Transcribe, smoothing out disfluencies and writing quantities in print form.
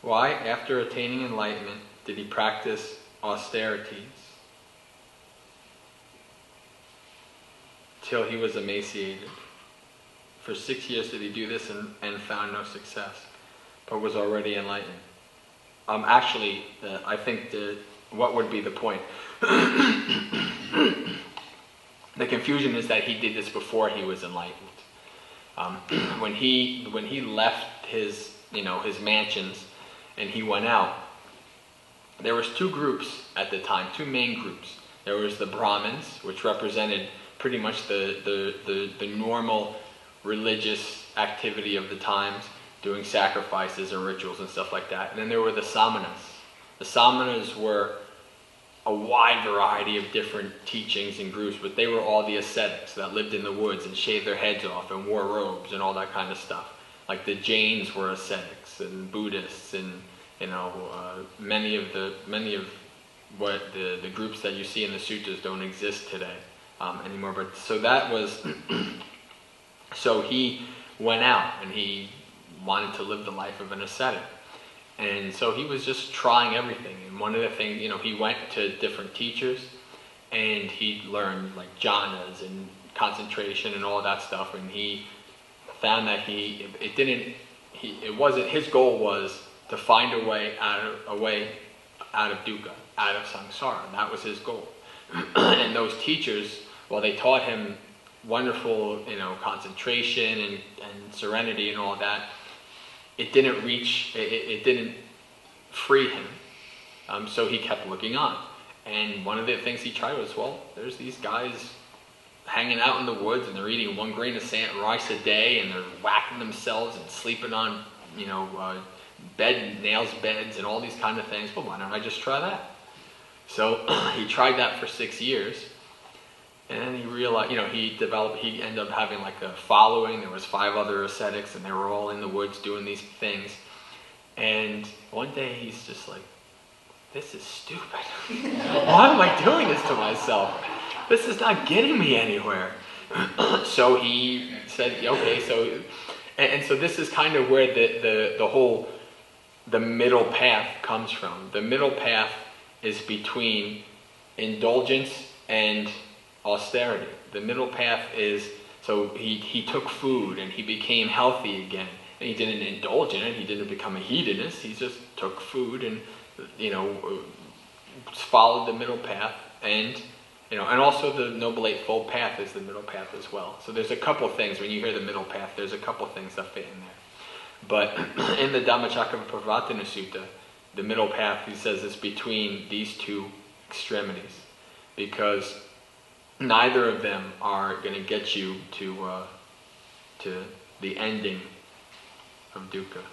Why, after attaining enlightenment, did he practice austerities till he was emaciated? For 6 years did he do this and found no success, but was already enlightened? Actually, I think what would be the point? The confusion is that he did this before he was enlightened. When he left his mansions and he went out, there was two groups at the time, two main groups. There was the Brahmins, which represented pretty much the normal religious activity of the times, doing sacrifices and rituals and stuff like that. And then there were the Samanas. The Samanas were a wide variety of different teachings and groups, but they were all the ascetics that lived in the woods and shaved their heads off and wore robes and all that kind of stuff. Like the Jains were ascetics, and Buddhists, and many of what the groups that you see in the sutras don't exist today anymore. But so that was so he went out and he wanted to live the life of an ascetic. And so he was just trying everything. And one of the things, he went to different teachers and he learned like jhanas and concentration and all that stuff. And he found that his goal was to find a way out of dukkha, out of samsara. And that was his goal. And those teachers, while they taught him wonderful, concentration and serenity and all that, it didn't free him. So he kept looking on. And one of the things he tried was, there's these guys hanging out in the woods and they're eating 1 grain of rice a day and they're whacking themselves and sleeping on, nails beds and all these kind of things. Well, why don't I just try that? So he tried that for 6 years. And he realized, he ended up having like a following. There was 5 other ascetics and they were all in the woods doing these things. And one day he's just like, this is stupid. Why am I doing this to myself? This is not getting me anywhere. So he said, okay, so this is kind of where the middle path comes from. The middle path is between indulgence and austerity. The middle path is, so he took food and he became healthy again. And he didn't indulge in it, he didn't become a hedonist, he just took food and, followed the middle path. And, and also the Noble Eightfold Path is the middle path as well. So there's a couple things, when you hear the middle path, there's a couple things that fit in there. But in the Dhammacakkappavattana Sutta, the middle path, he says, is between these two extremities. Because neither of them are going to get you to the ending of dukkha.